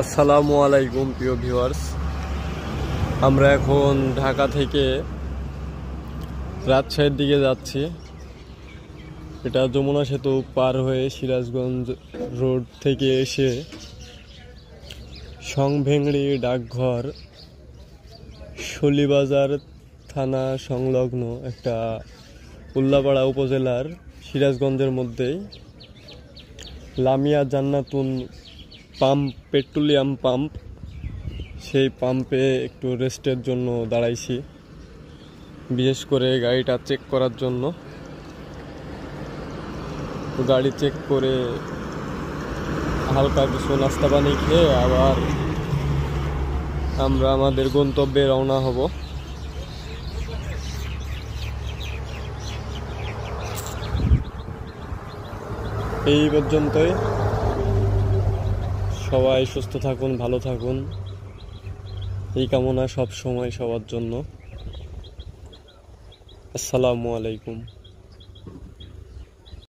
আসসালামু আলাইকুম প্রিয় ভিউয়ার্স, আমরা এখন ঢাকা থেকে রাজশাহীর দিকে যাচ্ছি। এটা যমুনা সেতু পার হয়ে সিরাজগঞ্জ রোড থেকে এসে সংভেংড়ি ডাকঘর শলিবাজার থানা সংলগ্ন একটা উল্লাপাড়া উপজেলার সিরাজগঞ্জের মধ্যেই লামিয়া জান্নাতুন পেট্রোলিয়াম পাম্প, সেই পাম্পে একটু রেস্টের জন্য দাঁড়াইছি, বিশেষ করে গাড়িটা চেক করার জন্য। তো গাড়ি চেক করে হালকা কিছু নাস্তা পানি খেয়ে আবার আমরা আমাদের গন্তব্যে রওনা হব। এই পর্যন্তই। সবাই সুস্থ থাকুন, ভালো থাকুন, এই কামনা সব সময় সবার জন্য। আসসালামু আলাইকুম।